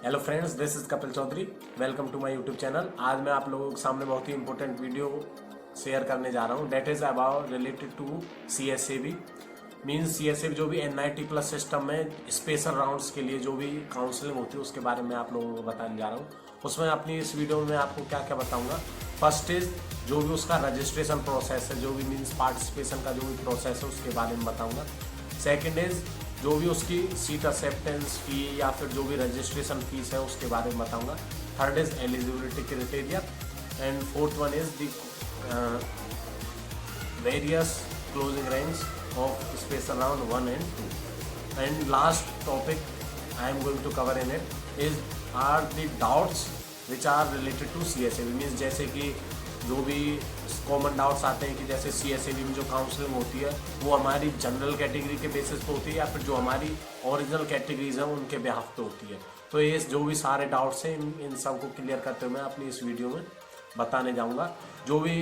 Hello friends, this is Kapil Chaudhary. Welcome to my YouTube channel. आज मैं आप लोगों के सामने बहुत ही इंपॉर्टेंट वीडियो शेयर करने जा रहा हूँ। That is about related to CSAB। Means CSAB जो भी NIT प्लस सिस्टम में स्पेशल राउंड्स के लिए जो भी काउंसलिंग होती है उसके बारे में आप लोगों को बताने जा रहा हूँ। उसमें अपनी इस वीडियो में मैं आपको क्या क्या बताऊँगा। फर्स्ट इज जो भी उसका रजिस्ट्रेशन प्रोसेस है, जो भी मीन्स पार्टिसिपेशन का जो भी प्रोसेस है उसके बारे में बताऊँगा। सेकेंड इज जो भी उसकी सीट एक्सेप्टेंस फी या फिर जो भी रजिस्ट्रेशन फीस है उसके बारे में बताऊंगा। Third is eligibility criteria and fourth one is the various closing ranks of special round 1 and 2 and last topic I am going to cover in it is are the doubts which are related to CSAB। Means जैसे कि जो भी common doubts आते हैं कि जैसे CSAB में जो काउंसलिंग होती है वो हमारी जनरल कैटेगरी के बेसिस पे होती है या फिर जो हमारी ओरिजिनल कैटेगरीज हैं उनके बिहाफ पे होती है। तो ये जो भी सारे डाउट्स हैं इन सब को क्लियर करते हुए मैं अपनी इस वीडियो में बताने जाऊंगा। जो भी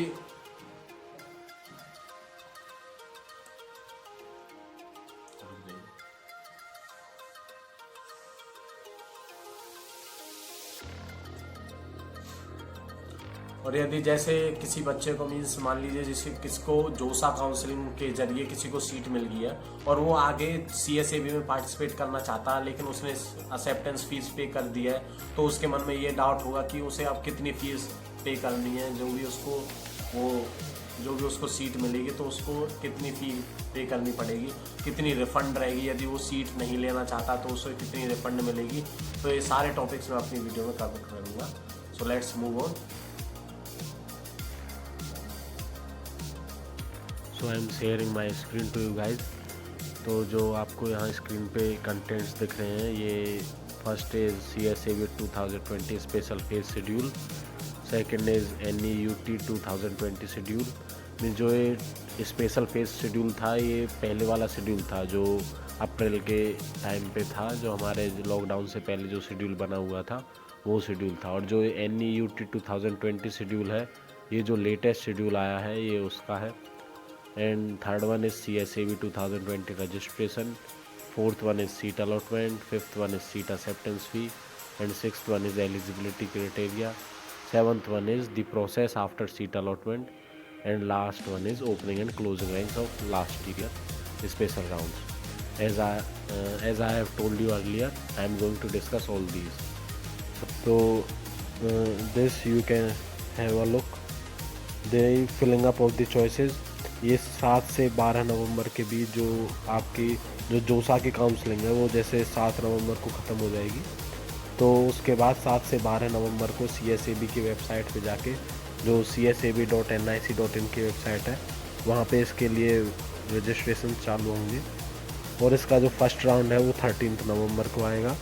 और यदि जैसे किसी बच्चे को मीन्स मान लीजिए जैसे किसको जोसा काउंसलिंग के जरिए किसी को सीट मिल गई है और वो आगे CSAB में पार्टिसिपेट करना चाहता है लेकिन उसने एक्सेप्टेंस फीस पे कर दिया है, तो उसके मन में ये डाउट होगा कि उसे अब कितनी फीस पे करनी है। जो भी उसको सीट मिलेगी तो उसको कितनी फ़ी पे करनी पड़ेगी, कितनी रिफ़ंड रहेगी, यदि वो सीट नहीं लेना चाहता तो उसे कितनी रिफ़ंड मिलेगी। तो ये सारे टॉपिक्स मैं अपनी वीडियो में कवर करूँगा। So let's move on. So I am sharing my screen to you guys. तो जो आपको यहाँ स्क्रीन पे कंटेंट्स दिख रहे हैं, ये first is CSAB 2020 special phase schedule, second is NEUT 2020 schedule. Mean जो ये स्पेशल फेज शेड्यूल था ये पहले वाला शेड्यूल था जो अप्रैल के टाइम पे था, जो हमारे लॉकडाउन से पहले जो शेड्यूल बना हुआ था वो शेड्यूल था। और जो NEUT 2020 शेड्यूल है ये जो लेटेस्ट शेड्यूल आया है ये उसका है। And third one is CSAB 2020 registration, fourth one is seat allotment, fifth one is seat acceptance fee, and sixth one is eligibility criteria, seventh one is the process after seat allotment, and last one is opening and closing ranks of last year special rounds. As I have told you earlier, I am going to discuss all these. So this you can have a look. The filling up of the choices, ये 7 से 12 नवंबर के बीच जो आपकी जो जोसा की counselling है वो जैसे 7 नवंबर को ख़त्म हो जाएगी, तो उसके बाद 7 से 12 नवंबर को CSAB की वेबसाइट पे जाके जो CSAB.nic.in की वेबसाइट है वहाँ पे इसके लिए रजिस्ट्रेशन चालू होंगे। और इसका जो फर्स्ट राउंड है वो 13 नवंबर को आएगा।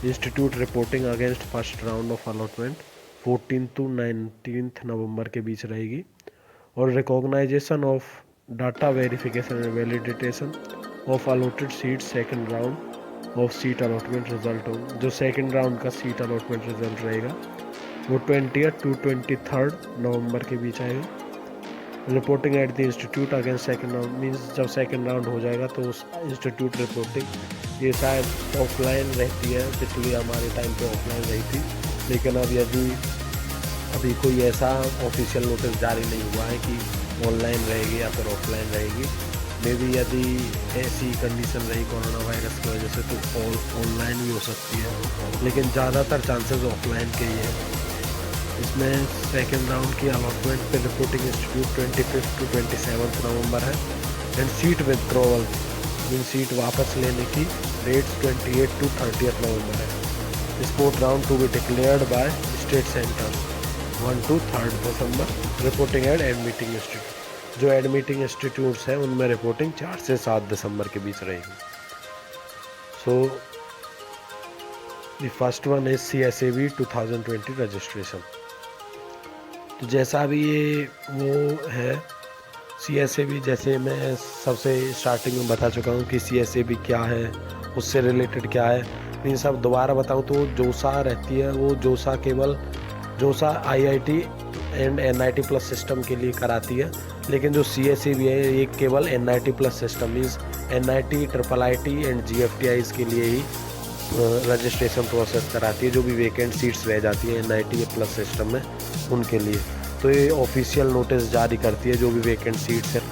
Institute reporting against first round of allotment 14 to 19 नवंबर के बीच रहेगी। और recognisation of data verification and validation of allotted seat second round of seat allotment result हो, जो सेकंड राउंड का सीट अलॉटमेंट रिजल्ट रहेगा वो 20 to 23 नवंबर के बीच आएगा। Reporting at the institute against second round, means जब सेकंड राउंड हो जाएगा तो उस इंस्टीट्यूट रिपोर्टिंग ये शायद ऑफलाइन रहती है, पिछली हमारे टाइम पे ऑफलाइन रही थी, लेकिन अब यदि अभी कोई ऐसा ऑफिशियल नोटिस जारी नहीं हुआ है कि ऑनलाइन रहेगी या फिर ऑफलाइन रहेगी। मे बी यदि ऐसी कंडीशन रही कोरोना वायरस की वजह से तो ऑनलाइन भी हो सकती है, लेकिन ज़्यादातर चांसेस ऑफलाइन के ही है। इसमें सेकेंड राउंड की अलॉटमेंट पे रिपोर्टिंग इंस्टीट्यूट 25 to 27 नवंबर है। एंड सीट विथड्रॉवल इन सीट वापस लेने की डेट्स 28 to 30 नवंबर है। Spot round to be declared by state centre 1 to 3 दिसंबर। रिपोर्टिंग एट एडमिटिंग इंस्टीट्यूट, जो एडमिटिंग इंस्टीट्यूट्स हैं उनमें रिपोर्टिंग 4 से 7 दिसंबर के बीच रहेगी। So the first one is CSAB 2020 registration. तो जैसा भी ये वो है CSAB, जैसे मैं सबसे स्टार्टिंग में बता चुका हूँ कि CSAB क्या है, उससे रिलेटेड क्या है, इन सब दोबारा बताऊँ तो जोसा रहती है, वो जोसा केवल जोसा IIT and NIT plus system के लिए कराती है, लेकिन जो CSAB है ये केवल NIT plus system means NIT, IIIT and GFTIs के लिए ही रजिस्ट्रेशन प्रोसेस कराती है, जो भी वेकेंट सीट्स रह जाती है NIT प्लस सिस्टम में उनके लिए। तो ये ऑफिशियल नोटिस जारी करती है, जो भी वेकेंट सीट्स है,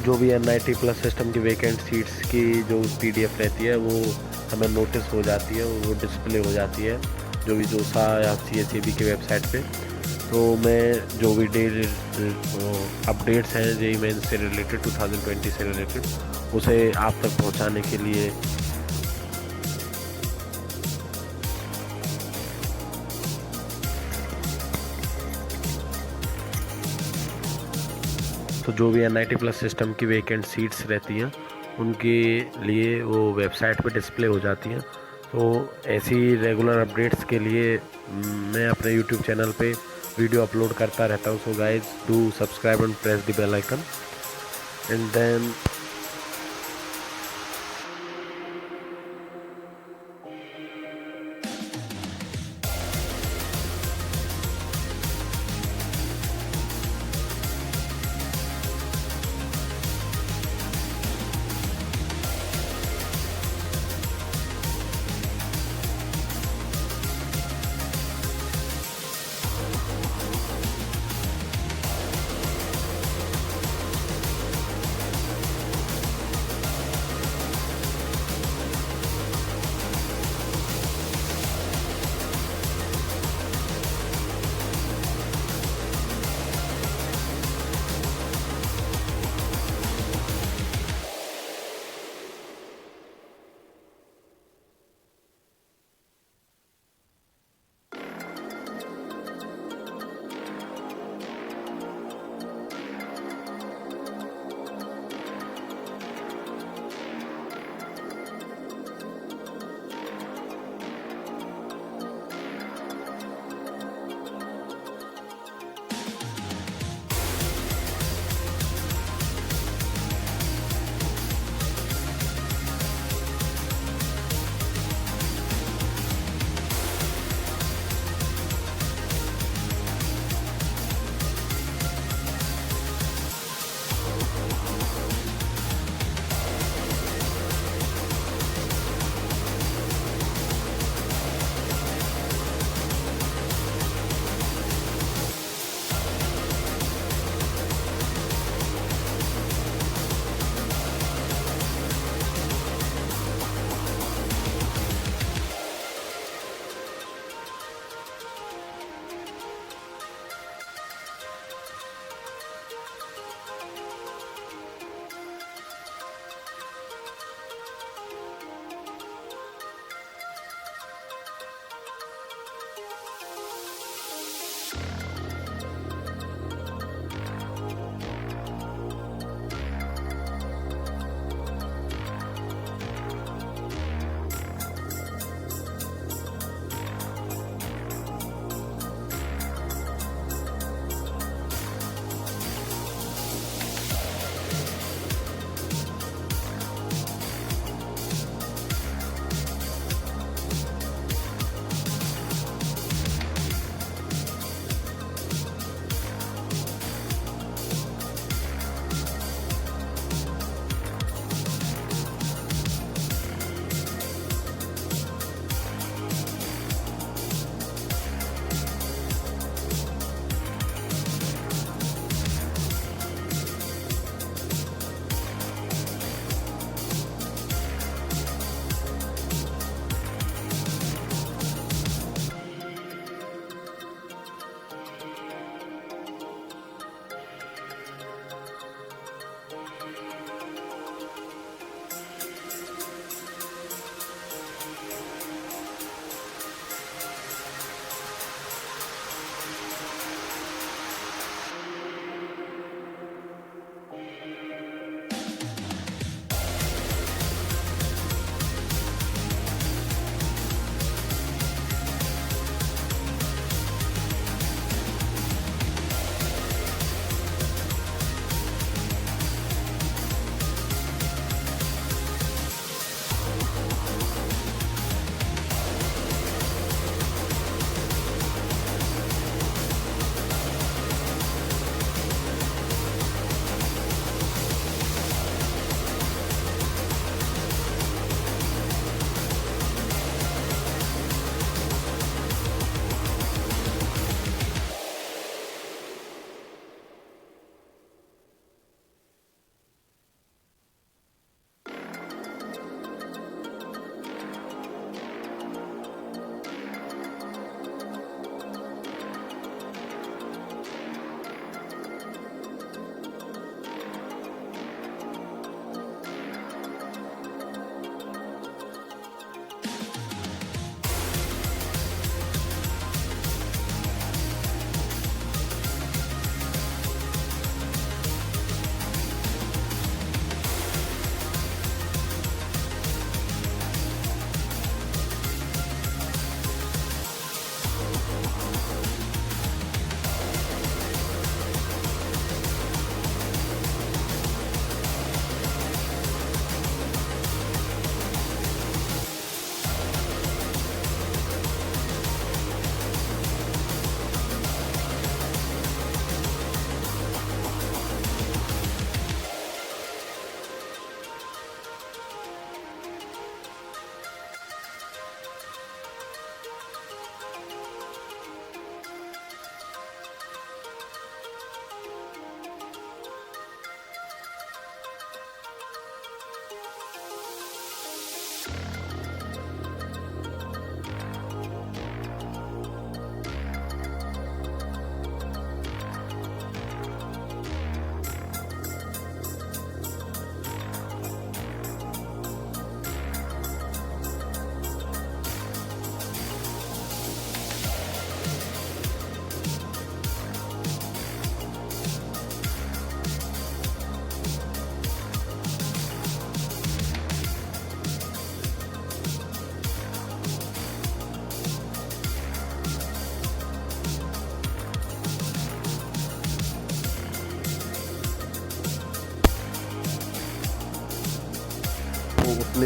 जो भी NIT प्लस सिस्टम की वेकेंट सीट्स की जो PDF रहती है वो हमें नोटिस हो जाती है, वो डिस्प्ले हो जाती है जो भी जोसा या CSAB की वेबसाइट पे। तो मैं जो भी डेली अपडेट्स हैं JEE मेंस से रिलेटेड 2020 से रिलेटेड उसे आप तक पहुंचाने के लिए तो जो भी NIT प्लस सिस्टम की वेकेंट सीट्स रहती हैं उनके लिए वो वेबसाइट पे डिस्प्ले हो जाती हैं। तो ऐसी रेगुलर अपडेट्स के लिए मैं अपने यूट्यूब चैनल पे वीडियो अपलोड करता रहता हूँ। So guys do subscribe and press the bell icon and then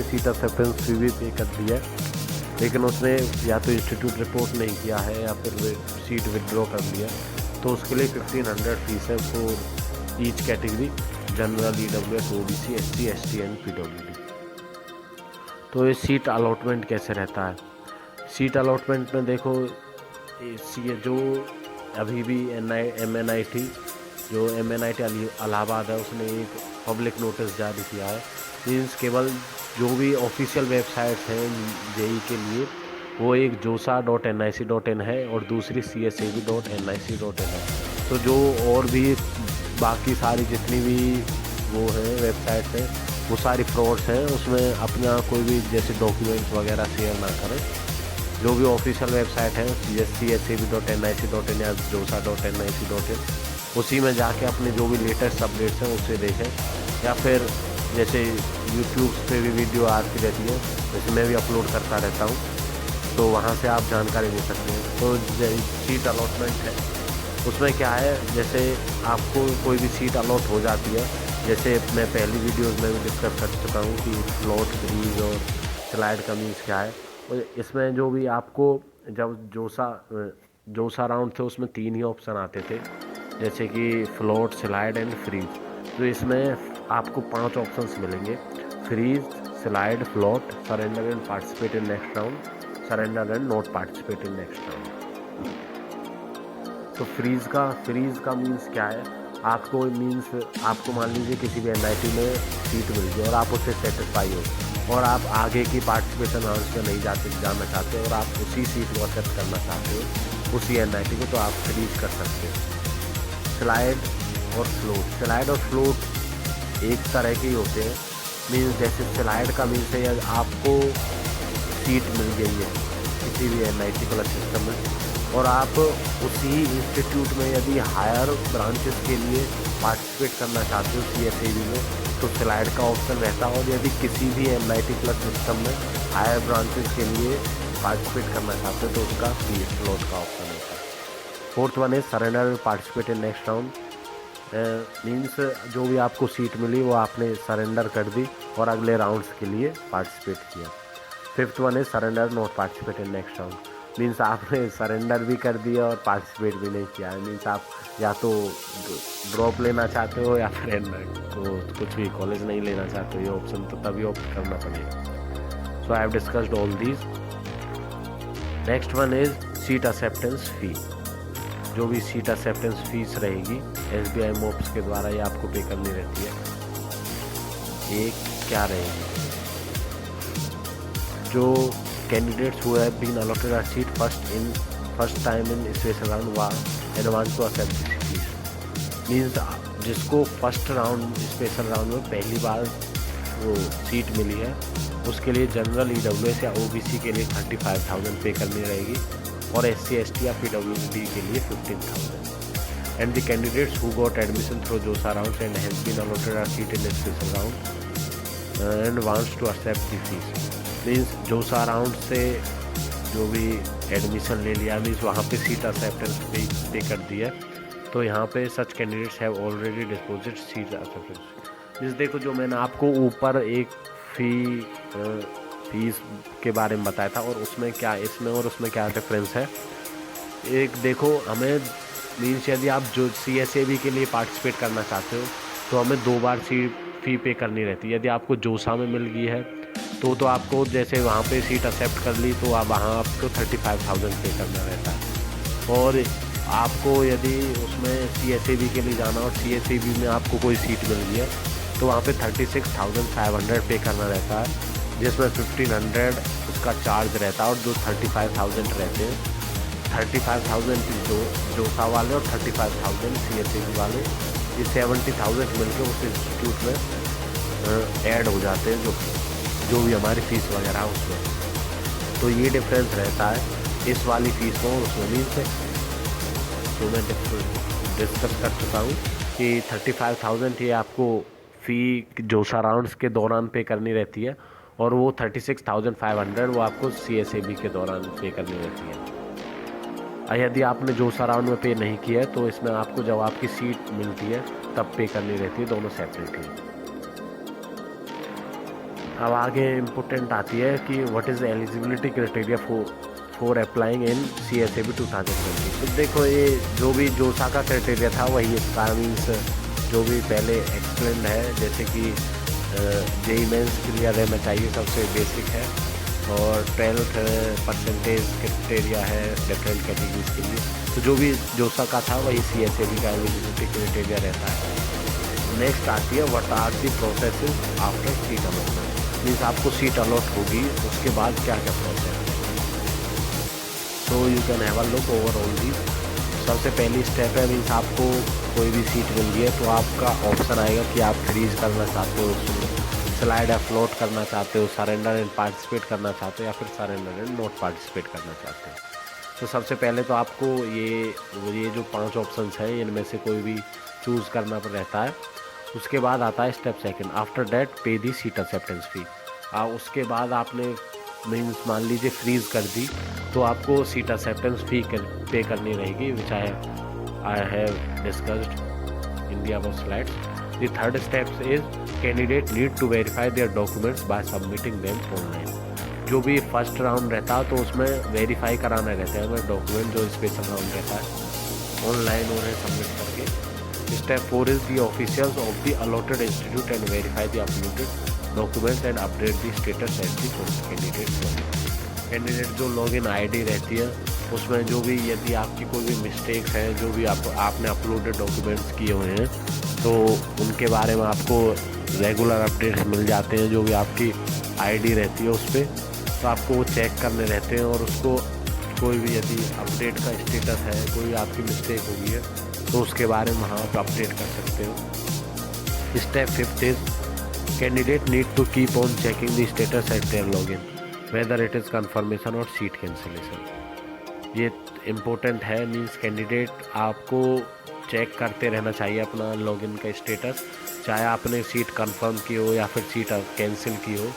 ने सीट एक्सेप्टेंस फी भी पे कर दिया है, लेकिन उसने या तो इंस्टीट्यूट रिपोर्ट नहीं किया है या फिर सीट विड्रॉ कर लिया, तो उसके लिए 1500 फीस है for each category, general, EWS, OBC, SC, ST and PWD। तो ये सीट अलॉटमेंट कैसे रहता है? सीट अलॉटमेंट में देखो, जो अभी भी MNIT जो MNIT इलाहाबाद है, उसने एक पब्लिक नोटिस जारी किया है। मीन्स केवल जो भी ऑफिशियल वेबसाइट्स हैं JEE के लिए, वो एक josa.nic.in है और दूसरी csab.nic.in है। तो जो और भी बाकी सारी जितनी भी वो हैं वेबसाइट्स हैं, वो सारी फ्रॉड्स हैं, उसमें अपना कोई भी जैसे डॉक्यूमेंट्स वगैरह शेयर ना करें। जो भी ऑफिशियल वेबसाइट है csab.nic.in या josa.nic.in, उसी में जाके अपने जो भी लेटेस्ट अपडेट्स हैं उसे देखें, या फिर जैसे यूट्यूब पे भी वीडियो आती रहती है, जैसे मैं भी अपलोड करता रहता हूँ, तो वहाँ से आप जानकारी ले सकते हैं। तो सीट अलॉटमेंट है, उसमें क्या है, जैसे आपको कोई भी सीट अलॉट हो जाती है, जैसे मैं पहली वीडियोज़ में भी डिस्कस कर चुका हूँ कि फ्लोट, फ्रीज और स्लाइड का मीन्स क्या है। और इसमें जो भी आपको जब जोसा राउंड थे उसमें 3 ही ऑप्शन आते थे, जैसे कि फ्लोट, स्लाइड एंड फ्रीज। तो इसमें आपको 5 ऑप्शंस मिलेंगे: freeze, slide, float, surrender and participate in next round, surrender and not participate in next round. तो फ्रीज का मीन्स क्या है, आपको मान लीजिए किसी भी NIT में सीट मिल गई और आप उससे सेटिस्फाई हो और आप आगे की पार्टिसिपेशन राउंड में नहीं जाना चाहते और आप उसी सीट को एक्सेप्ट करना चाहते हो, उसी NIT को, तो आप फ्रीज कर सकते हो। स्लाइड और फ्लोट एक तरह के ही होते हैं। मीन्स जैसे स्लाइड का मीन्स है आपको सीट मिल गई है किसी भी NIT प्लस सिस्टम में और आप उसी इंस्टीट्यूट में यदि हायर ब्रांचेस के लिए पार्टिसिपेट करना चाहते हो CSAB में, तो स्लाइड का ऑप्शन रहता है। और यदि किसी भी NIT प्लस सिस्टम में हायर ब्रांचेस के लिए पार्टिसिपेट करना चाहते हो तो उसका फ्लोट का ऑप्शन होता है। 4th वन है surrender participate in next round. Means जो भी आपको सीट मिली वो आपने सरेंडर कर दी और अगले राउंड्स के लिए पार्टिसिपेट किया। 5th वन है surrender not participate in next round. Means आपने सरेंडर भी कर दिया और पार्टिसिपेट भी नहीं किया। मीन्स आप या तो ड्रॉप लेना चाहते हो या फिर तो कुछ भी कॉलेज नहीं लेना चाहते हो, ये ऑप्शन तो तभी ऑप्ट करना पड़ेगा। So I have discussed all these. Next one is seat acceptance fee. जो भी सीट एक्सेप्टेंस फीस रहेगी SBI MOPS के द्वारा ये आपको पे करनी रहती है। एक क्या रहेगी, जो candidates who have been allotted a seat first time in special round and want to accept this fees. Means जिसको फर्स्ट राउंड स्पेशल राउंड में पहली बार वो सीट मिली है, उसके लिए जनरल, EWS या OBC के लिए 35,000 पे करनी रहेगी और SC, ST या PWD के लिए 15,000। And the candidates who got admission through JoSAA round and has been allotted a seat in special round and wants to accept the fees. Means JoSAA round से जो भी एडमिशन ले लिया, मीन्स वहाँ पे सीट एक्सेप्टेंस पे कर दिया, तो यहाँ पे such candidates have already deposit seat acceptance. Means देखो, जो मैंने आपको ऊपर एक फीस के बारे में बताया था और उसमें क्या, इसमें और उसमें क्या डिफरेंस है। एक देखो, हमें मीन्स यदि आप जो CSAB के लिए पार्टिसिपेट करना चाहते हो तो हमें 2 बार फ़ी पे करनी रहती है। यदि आपको जोसा में मिल गई है तो आपको जैसे वहाँ पे सीट एक्सेप्ट कर ली तो आप वहाँ आपको 35,000 पे करना रहता है। और आपको यदि उसमें CSAB के लिए जाना और CSAB में आपको कोई सीट मिल गई है तो वहाँ पे 36,500 पे करना रहता है, जिसमें 1,500 उसका चार्ज रहता है और जो 35,000 रहते हैं, 35,000 जोसा वाले और 35,000 CSAB वाले, ये 70,000 मिलकर उस इंस्टीट्यूट में ऐड हो जाते हैं जो भी हमारी फ़ीस वगैरह है उसमें। तो ये डिफरेंस रहता है इस वाली फ़ीस में और उसमें। मीन्स तो मैं डिस्कस कर चुका हूँ कि 35,000 ये आपको फ़ी जोसा राउंड्स के दौरान पे करनी रहती है और वो 36,500 वो आपको CSAB के दौरान पे करनी रहती है। यदि आपने जोसा राउंड में पे नहीं किया है तो इसमें आपको जब आपकी सीट मिलती है तब पे करनी रहती है, दोनों सेपरेटली। अब आगे इम्पोर्टेंट आती है कि what is eligibility criteria for applying in CSAB 2020। तो देखो ये जो भी जोसा का क्राइटेरिया था वही इसका मीन्स जो भी पहले एक्सप्लेन है, जैसे कि JEE मेंस क्लियर रहना चाहिए, सबसे बेसिक है, और 12% क्राइटेरिया है डिफरेंट कैटेगरीज के लिए। तो जो भी जोसा का था वही CSAB का एलिजिबिलिटी क्राइटेरिया रहता है। नेक्स्ट आती है what are the processes after seat allotment, means आपको सीट अलॉट होगी उसके बाद क्या क्या प्रोसेस है। तो you can have a look over all these. सबसे पहली स्टेप है मीन्स आपको कोई भी सीट मिल गई है तो आपका ऑप्शन आएगा कि आप फ्रीज करना चाहते हो, स्लाइड अपलोड करना चाहते हो, सरेंडर एंड पार्टिसिपेट करना चाहते हो, या फिर सरेंडर एंड नॉट पार्टिसिपेट करना चाहते हो। तो सबसे पहले तो आपको ये जो 5 ऑप्शंस हैं इनमें से कोई भी चूज़ करना रहता है। उसके बाद आता है स्टेप सेकंड, आफ्टर डैट पे दी सीट एक्सेप्टेंस फी। उसके बाद आपने मीन्स मान लीजिए फ्रीज कर दी तो आपको सीट एक्सेप्टेंस फी पे करनी रहेगी, which I have discussed in the above slides. The third step is candidate need to verify their documents by submitting them online. जो भी फर्स्ट राउंड रहता है तो उसमें वेरीफाई कराना रहता है हमें डॉक्यूमेंट, जो स्पेशल राउंड रहता है ऑनलाइन उन्हें सबमिट करके। Step 4 is the officials of the allotted institute and verify the uploaded documents and update the status at the candidate login। Candidate जो लॉगिन आईडी रहती है उसमें जो भी यदि आपकी कोई भी मिस्टेक्स हैं, जो भी आपने अपलोडेड डॉक्यूमेंट्स किए हुए हैं तो उनके बारे में आपको रेगुलर अपडेट्स मिल जाते हैं। जो भी आपकी आईडी रहती है उस पर तो आपको वो चेक करने रहते हैं, और उसको कोई भी यदि अपडेट का स्टेटस है, कोई आपकी मिस्टेक हो गई है तो उसके बारे में वहाँ आप अपडेट कर सकते हो। Step 5 is candidate need to keep on checking the status at their login whether it is confirmation और सीट कैंसिलेशन। ये इम्पोर्टेंट है, मींस कैंडिडेट आपको चेक करते रहना चाहिए अपना लॉगिन का स्टेटस, चाहे आपने सीट कंफर्म की हो या फिर सीट कैंसिल की हो,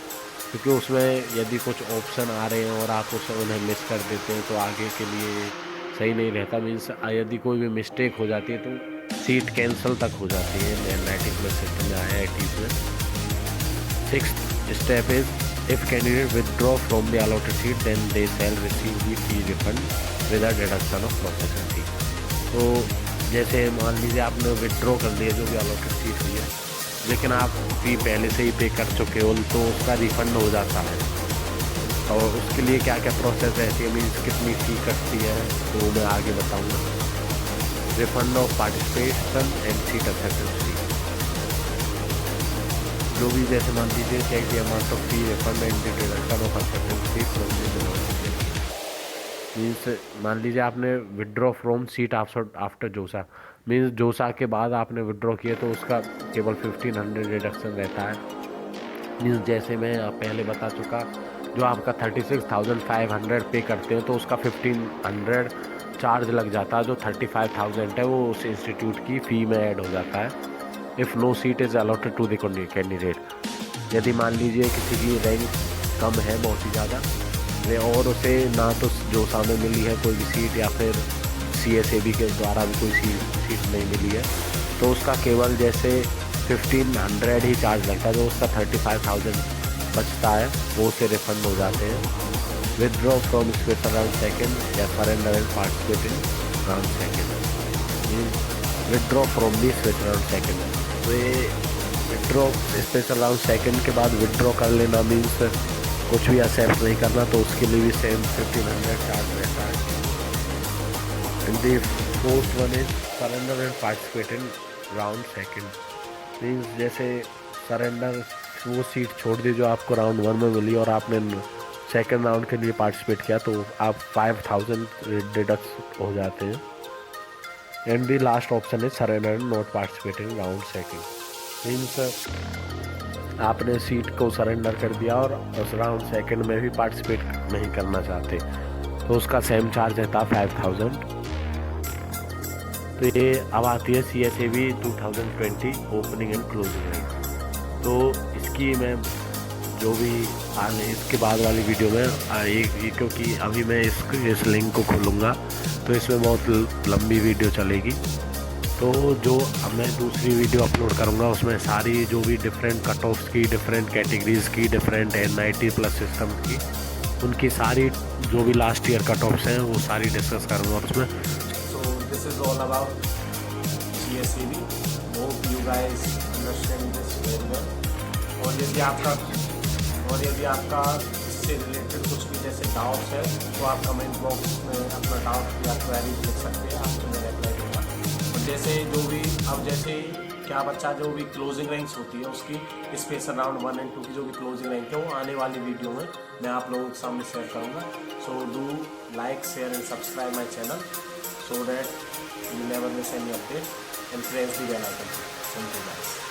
क्योंकि उसमें यदि कुछ ऑप्शन आ रहे हैं और आप उन्हें मिस कर देते हैं तो आगे के लिए सही नहीं रहता। मीन्स यदि कोई भी मिस्टेक हो जाती है तो सीट कैंसिल तक हो जाती है NIT प्लस सिस्टम में, IIT में। 6th step is if candidate withdraw from the allotted seat then they shall receive the fee refund with deduction of processing fee. तो जैसे मान लीजिए आपने विदड्रॉ कर लिया जो भी अलॉटेड सीट हुई है, लेकिन आप फी पहले से ही पे कर चुके हो तो उसका रिफंड हो जाता है। और उसके लिए क्या क्या प्रोसेस रहती है, मीन्स कितनी फ़ी कटती है, तो मैं आगे बताऊंगा। Refund of participation and seat acceptance fee, जो भी जैसे मान लीजिए check the amount of fee refund and deduction of acceptance fee from the means मान लीजिए आपने withdraw from seat after JoSAA, means JoSAA के बाद आपने विड्रॉ किया तो उसका केवल 1500 डिडक्शन रहता है। मीन्स जैसे मैं पहले बता चुका, जो आपका 36,500 पे करते हैं तो उसका 1500 चार्ज लग जाता है, जो 35,000 है वो उस इंस्टीट्यूट की फ़ी में ऐड हो जाता है। If no seat is allotted to the candidate, यदि मान लीजिए किसी की रैंक कम है बहुत ही ज़्यादा और उसे ना तो जोसा में मिली है कोई भी सीट या फिर CSAB के द्वारा भी कोई सीट नहीं मिली है, तो उसका केवल जैसे 1500 ही चार्ज लगता है, जो उसका 35,000 बचता है वो से रिफंड हो जाते हैं। Withdraw from special round second या surrender and participate in round second. Withdraw from the special round second, तो ये विदड्रॉ स्पेशल राउंड सेकंड के बाद विदड्रॉ कर लेना मीन्स कुछ भी एक्सेप्ट नहीं करना, तो उसके लिए भी सेम 1500 चार्ज रहता है। And the fourth one is surrender and participate in round second. Means जैसे सरेंडर वो सीट छोड़ दी जो आपको राउंड 1 में मिली और आपने सेकंड राउंड के लिए पार्टिसिपेट किया तो आप 5000 डिडक्ट हो जाते हैं। एंड दी लास्ट ऑप्शन है surrender and not participating round second. Means आपने सीट को सरेंडर कर दिया और उस राउंड सेकंड में भी पार्टिसिपेट नहीं करना चाहते तो उसका सेम चार्ज रहता है 5000। तो ये अब आती है CSAB 2020 opening and closing rank. तो इसकी मैं जो भी आने इसके बाद वाली वीडियो में क्योंकि अभी मैं इस लिंक को खोलूँगा तो इसमें बहुत लंबी वीडियो चलेगी, तो जो अब मैं दूसरी वीडियो अपलोड करूँगा उसमें सारी जो भी डिफरेंट कट ऑफ्स की, डिफरेंट कैटेगरीज की, डिफरेंट NIT प्लस सिस्टम की, उनकी सारी जो भी लास्ट ईयर कट ऑफ्स हैं वो सारी डिस्कस करूँगा और उसमें। So this is all about CSAB. Hope you guys understand this very well. और यदि आपका इससे रिलेटेड कुछ भी जैसे डाउट्स है तो आप कमेंट बॉक्स में अपना डाउट या क्वेरी लिख सकते हैं, आपको मैं रिप्लाई दूँगा. और जैसे जो भी अब जैसे क्या बच्चा जो भी क्लोजिंग रैंक्स होती है उसकी स्पेशल राउंड 1 और 2 की जो भी क्लोजिंग रैंक है वो आने वाली वीडियो में मैं आप लोगों के सामने शेयर करूँगा. So do like, share and subscribe my channel so that you never miss any update and press the bell icon. Thank you guys.